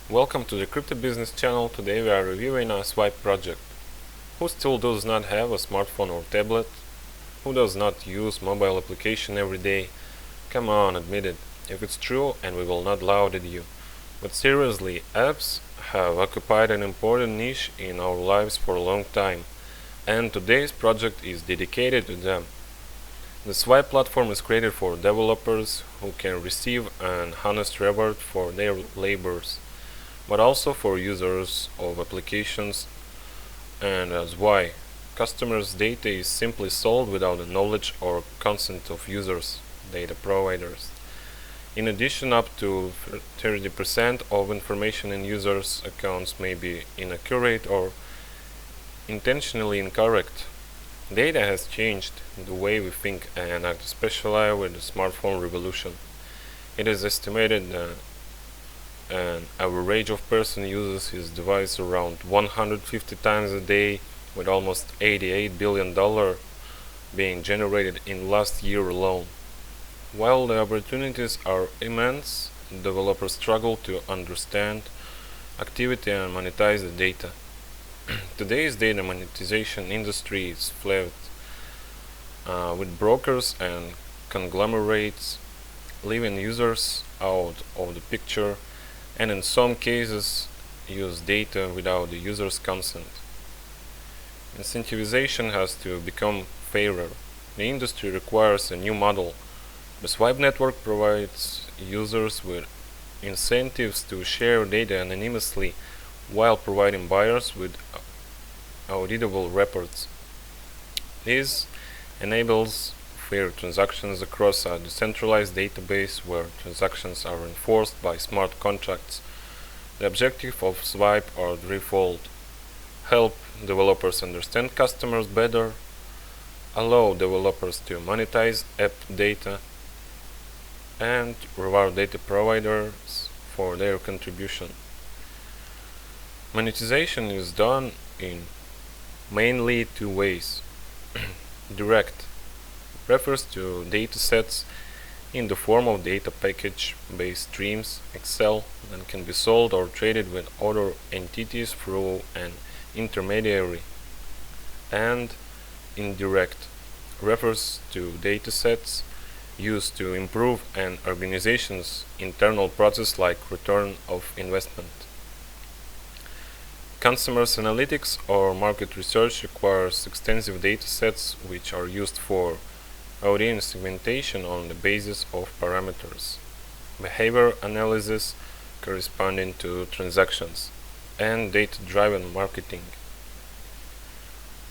Welcome to the Crypto Business channel. Today we are reviewing a Swipe project. Who still does not have a smartphone or tablet? Who does not use mobile application every day? Come on, admit it, if it's true, and we will not laugh at you. But seriously, apps have occupied an important niche in our lives for a long time, and today's project is dedicated to them. The Swipe platform is created for developers who can receive an honest reward for their labors, but also for users of applications, and as why customers' data is simply sold without the knowledge or consent of users, data providers. In addition, up to 30% of information in users' accounts may be inaccurate or intentionally incorrect. Data has changed the way we think and act, especially with the smartphone revolution. It is estimated that an average of person uses his device around 150 times a day, with almost $88 billion being generated in last year alone. While the opportunities are immense, developers struggle to understand activity and monetize the data. Today's data monetization industry is filled with brokers and conglomerates, leaving users out of the picture, and in some cases use data without the user's consent. Incentivization has to become fairer. The industry requires a new model. The Swipe network provides users with incentives to share data anonymously while providing buyers with auditable reports. This enables fair transactions across a decentralized database where transactions are enforced by smart contracts. The objective of Swipe are threefold: help developers understand customers better, allow developers to monetize app data, and reward data providers for their contribution. Monetization is done in mainly two ways. Direct refers to datasets in the form of data package-based streams, Excel, that can be sold or traded with other entities through an intermediary. And indirect refers to datasets used to improve an organization's internal process, like return of investment. Consumers analytics or market research requires extensive datasets which are used for audience segmentation on the basis of parameters, behavior analysis corresponding to transactions, and data-driven marketing.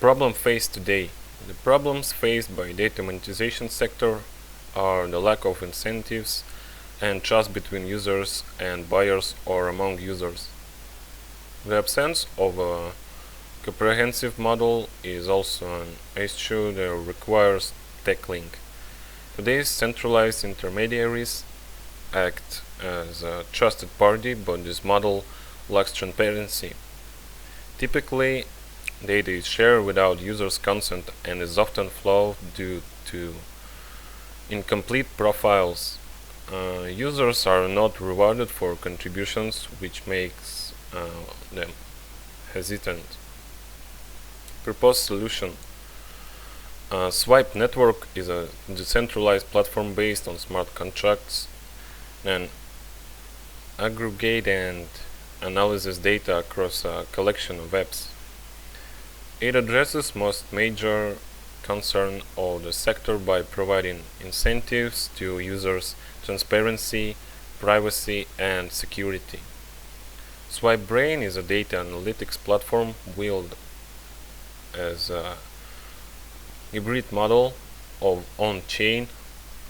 Problem faced today. The problems faced by data monetization sector are the lack of incentives and trust between users and buyers or among users. The absence of a comprehensive model is also an issue that requires tackling. Today's centralized intermediaries act as a trusted party, but this model lacks transparency. Typically, data is shared without users' consent and is often flawed due to incomplete profiles. Users are not rewarded for contributions, which makes them hesitant. Proposed solution. Swipe network is a decentralized platform based on smart contracts and aggregate and analyzes data across a collection of apps. It addresses most major concern of the sector by providing incentives to users, transparency, privacy, and security. Swipe Brain is a data analytics platform built as a hybrid model of on-chain,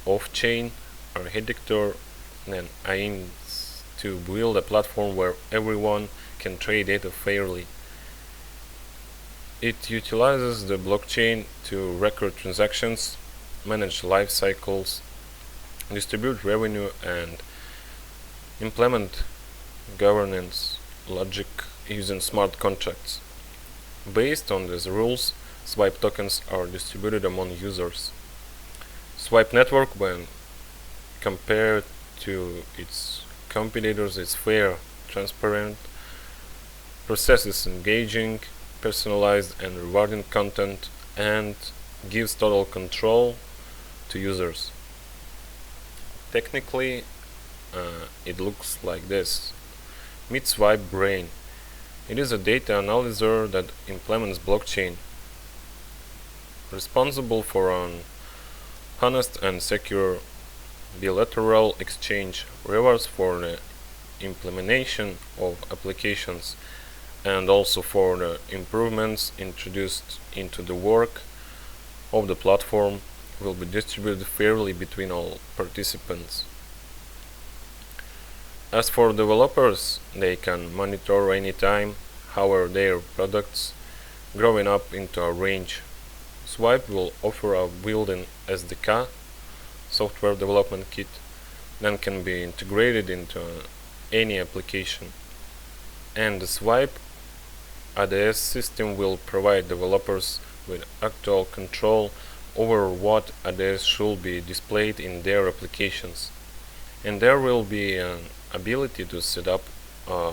off-chain architecture, and aims to build a platform where everyone can trade data fairly. It utilizes the blockchain to record transactions, manage life cycles, distribute revenue, and implement governance logic using smart contracts. Based on these rules, Swipe tokens are distributed among users. Swipe network, when compared to its competitors, is fair, transparent, processes engaging, personalized and rewarding content, and gives total control to users. Technically, it looks like this. Meet Swipebrain. It is a data analyzer that implements blockchain, responsible for an honest and secure bilateral exchange, rewards for the implementation of applications, and also for the improvements introduced into the work of the platform will be distributed fairly between all participants. As for developers, they can monitor anytime how are their products growing up into a range. Swipe will offer a built-in SDK, software development kit, that can be integrated into any application. And the Swipe ADS system will provide developers with actual control over what ADS should be displayed in their applications. And there will be an ability to set up a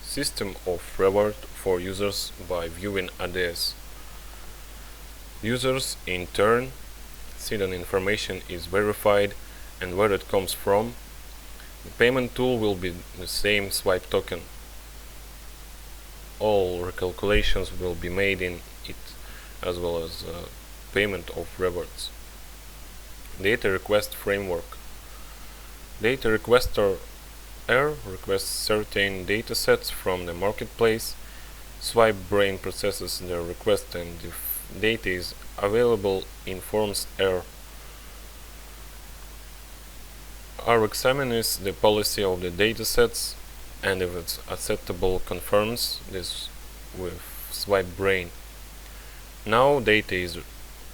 system of reward for users by viewing ADS. Users in turn see that information is verified and where it comes from. The payment tool will be the same Swipe token. All recalculations will be made in it, as well as payment of rewards. Data request framework. Data requester requests certain datasets from the marketplace. Swipebrain processes the request, and if data is available, informs R examines the policy of the datasets, and if it's acceptable, confirms this with Swipebrain. Now data is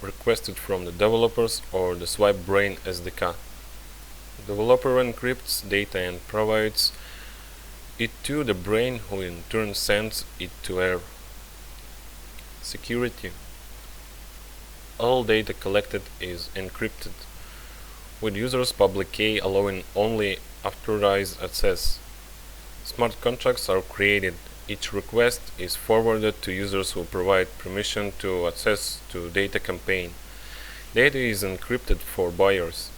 requested from the developers or the Swipebrain SDK. The developer encrypts data and provides it to the brain, who in turn sends it to R. Security. All data collected is encrypted, with users public key allowing only authorized access. Smart contracts are created. Each request is forwarded to users who provide permission to access to data campaign. Data is encrypted for buyers.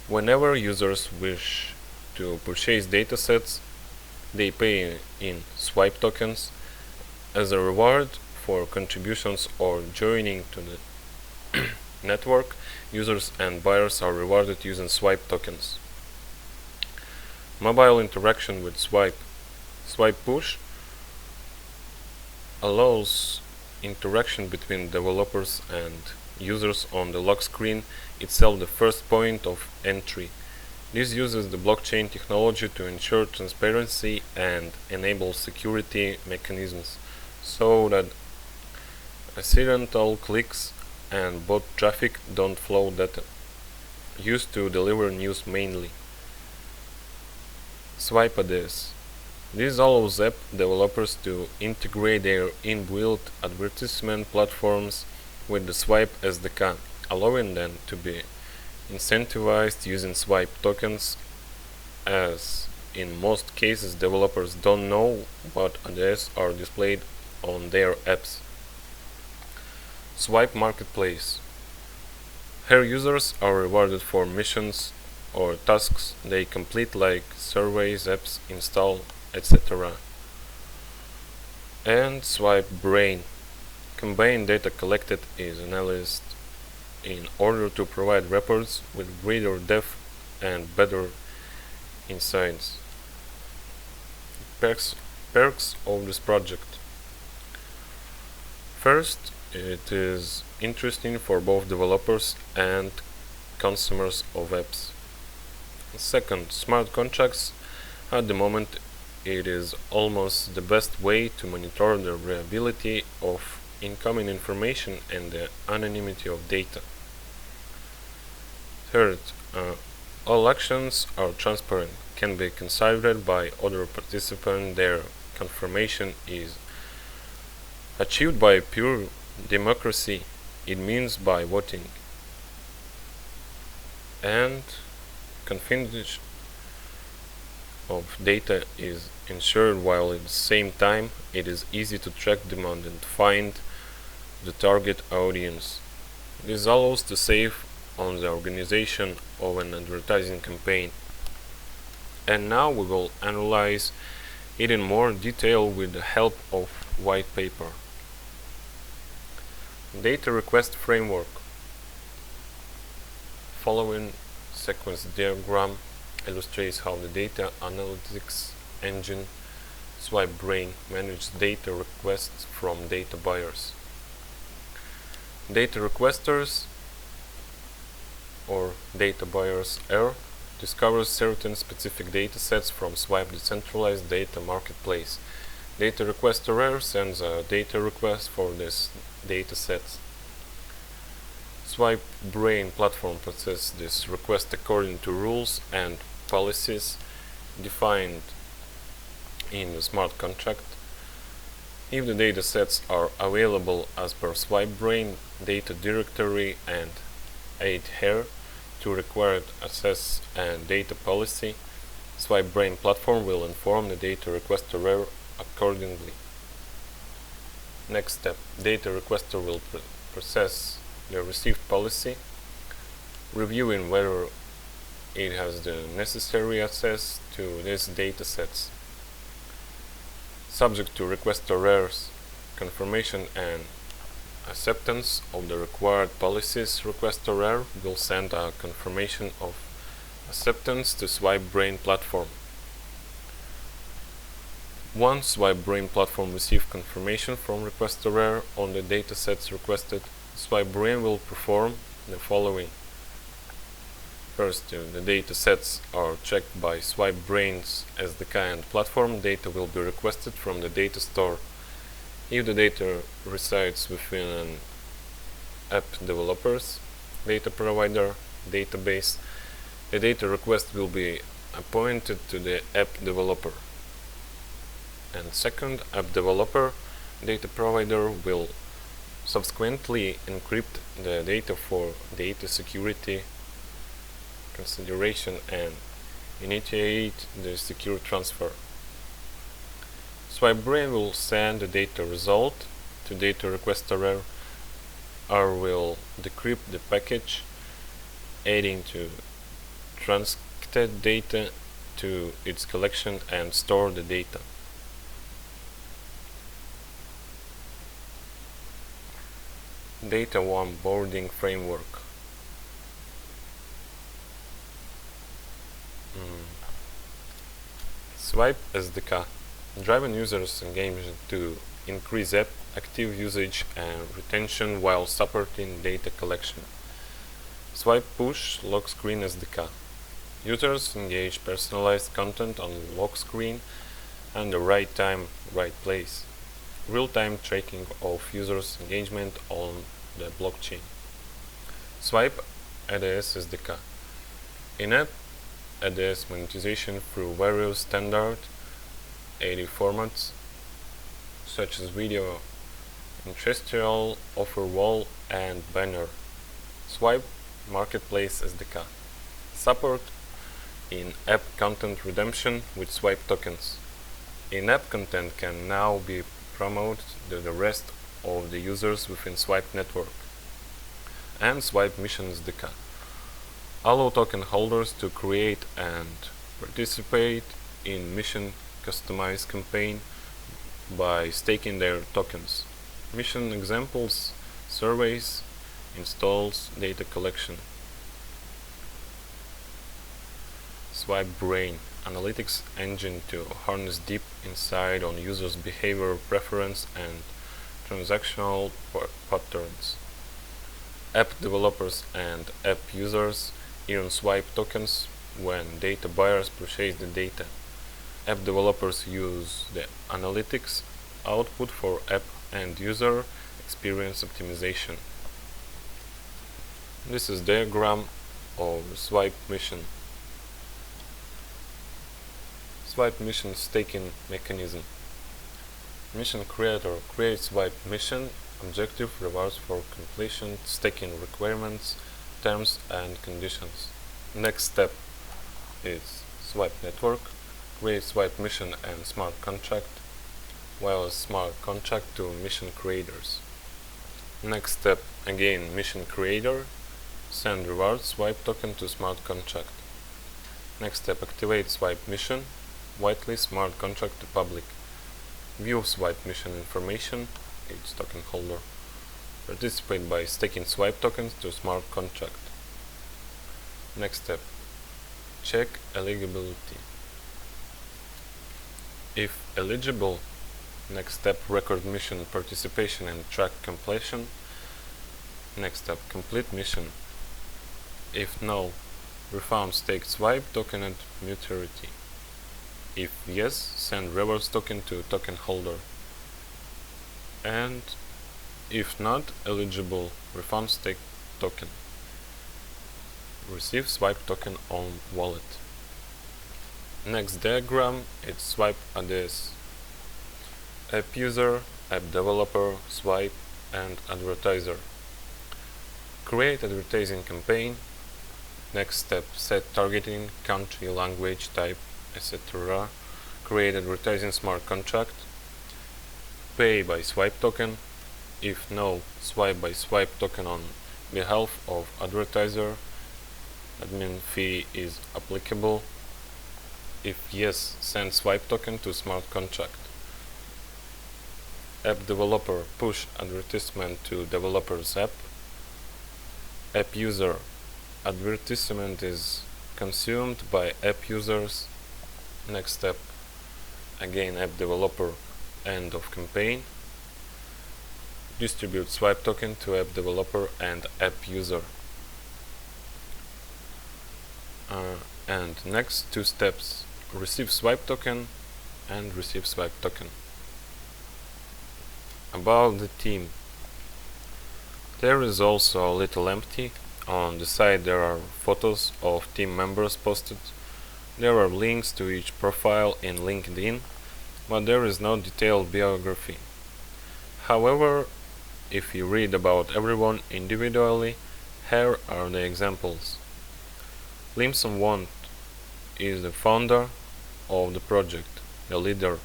Whenever users wish to purchase datasets, they pay in Swipe tokens. As a reward for contributions or joining to the network, users and buyers are rewarded using Swipe tokens. Mobile interaction with Swipe. Swipe push allows interaction between developers and users on the lock screen itself, the first point of entry. This uses the blockchain technology to ensure transparency and enable security mechanisms so that accidental clicks and bot traffic don't flow data used to deliver news mainly. Swipe ADS. This allows app developers to integrate their inbuilt advertisement platforms with the Swipe SDK, allowing them to be incentivized using Swipe tokens, as in most cases developers don't know what ADS are displayed on their apps. Swipe Marketplace. Here users are rewarded for missions or tasks they complete, like surveys, apps install, etc. And Swipebrain. Combined data collected is analyzed in order to provide reports with greater depth and better insights. Perks of this project. First, it is interesting for both developers and consumers of apps. Second, smart contracts. At the moment, it is almost the best way to monitor the reliability of incoming information and the anonymity of data. Third, all actions are transparent, can be considered by other participants. Their confirmation is achieved by pure democracy. It means by voting. And of data is ensured, while at the same time it is easy to track demand and find the target audience. This allows to save on the organization of an advertising campaign. And now we will analyze it in more detail with the help of white paper. Data request framework. Following sequence diagram illustrates how the data analytics engine SwipeBrain manages data requests from data buyers. Data requesters or data buyers R discovers certain specific data sets from Swipe decentralized data marketplace. Data requester R sends a data request for this data sets. SwipeBrain platform processes this request according to rules and policies defined in the smart contract. If the data sets are available as per SwipeBrain data directory and adhere to required access and data policy, SwipeBrain platform will inform the data requester accordingly. Next step, data requester will process the received policy, reviewing whether it has the necessary access to these data sets. Subject to requester's confirmation and acceptance of the required policies, requester will send a confirmation of acceptance to SwipeBrain platform. Once SwipeBrain platform receives confirmation from requester on the datasets requested, SwipeBrain will perform the following. First, the datasets are checked by SwipeBrain's SDK and platform. Data will be requested from the data store. If the data resides within an app developer's data provider database, the data request will be appointed to the app developer. And second, app developer data provider will subsequently encrypt the data for data security consideration and initiate the secure transfer. SwipeBrain will send the data result to data requester R will decrypt the package, adding to transcripted data to its collection and store the data. Data onboarding framework. Swipe SDK, driving users' engagement to increase app active usage and retention while supporting data collection. Swipe Push Lock Screen SDK. Users engage personalized content on lock screen and the right time, right place. Real-time tracking of users' engagement on the blockchain. Swipe ADS SDK. In-app ADS monetization through various standard AD formats such as video, terrestrial, offer wall, and banner. Swipe Marketplace SDK. Support in-app content redemption with Swipe tokens. In-app content can now be promoted to the rest of the users within Swipe network. And Swipe Mission SDK. Allow token holders to create and participate in mission customized campaign by staking their tokens. Mission examples: surveys, installs, data collection. SwipeBrain analytics engine to harness deep insight on users' behavior, preference, and transactional patterns. App developers and app users earn Swipe tokens when data buyers purchase the data. App developers use the analytics output for app and user experience optimization. This is diagram of Swipe Mission. Swipe Mission staking mechanism. Mission creator creates Swipe Mission objective rewards for completion, staking requirements, terms and conditions. Next step is Swipe Network. create swipe mission and smart contract, while smart contract to mission creators. Next step, again mission creator, send reward swipe token to smart contract. Next step, activate swipe mission, whitelist smart contract to public. View swipe mission information, each token holder. Participate by staking swipe tokens to smart contract. Next step, check eligibility. If eligible, next step, record mission participation and track completion. Next step, complete mission. If no, refund staked swipe token at maturity. If yes, send reverse token to token holder. And if not eligible, refund staked token. Receive swipe token on wallet. Next diagram, it's swipe address. App user, app developer, swipe, and advertiser. Create advertising campaign. Next step, set targeting, country, language, type, etc. Create advertising smart contract. Pay by swipe token. If no, swipe by swipe token on behalf of advertiser. Admin fee is applicable. If yes, send swipe token to smart contract. App developer, push advertisement to developer's app. App user, advertisement is consumed by app users. Next step, again app developer, end of campaign. Distribute swipe token to app developer and app user. And next two steps, receive swipe token and receive swipe token. About the team, there is also a little empty. On the side there are photos of team members posted. There are links to each profile in LinkedIn, but there is no detailed biography. However, if you read about everyone individually, here are the examples. Limson Want is the founder of the project, the leader.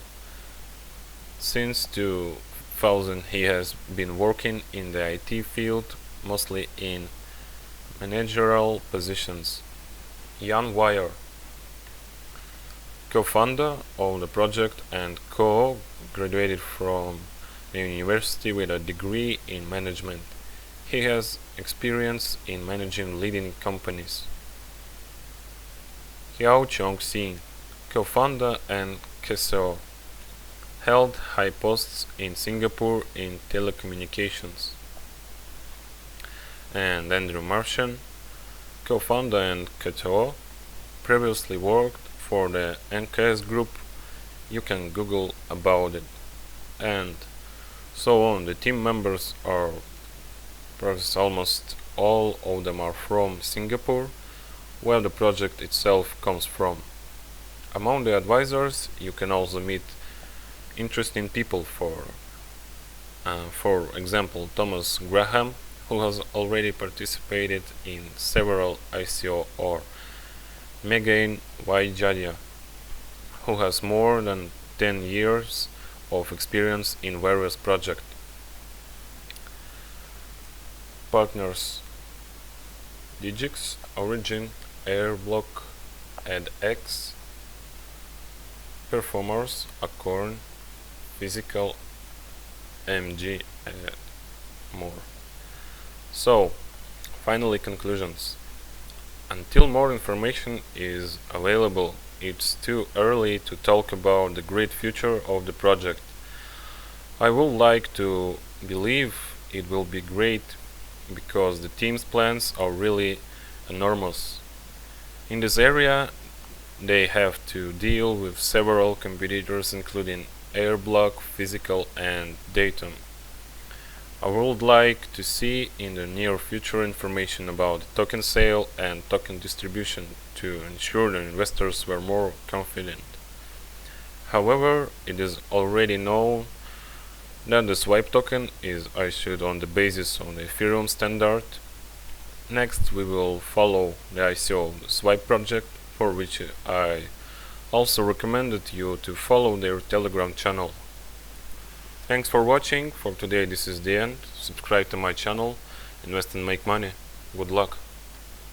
Since 2000 he has been working in the IT field, mostly in managerial positions. Jan Wire, co-founder of the project and graduated from the university with a degree in management. He has experience in managing leading companies. Yao Chong-Sin, co-founder and CSO, held high posts in Singapore in telecommunications. And Andrew Martian, co-founder and CTO, previously worked for the NKS group. You can Google about it. And so on. The team members are almost all of them are from Singapore, where the project itself comes from. Among the advisors, you can also meet interesting people. For example, Thomas Graham, who has already participated in several ICO, or Megain Waijadia, who has more than 10 years of experience in various projects. Partners: Digix, Origin, Airblock, edX. Performers: Acorn, Physical, MG, and more. So, finally, conclusions. Until more information is available, it's too early to talk about the great future of the project. I would like to believe it will be great, because the team's plans are really enormous. In this area, they have to deal with several competitors, including Airblock, Physical, and Datum. I would like to see in the near future information about token sale and token distribution to ensure the investors were more confident. However, it is already known that the swipe token is issued on the basis of the Ethereum standard. Next, we will follow the ICO of the Swipe project, for which I also recommended you to follow their Telegram channel. Thanks for watching. For today this is the end. Subscribe to my channel, invest and make money. Good luck.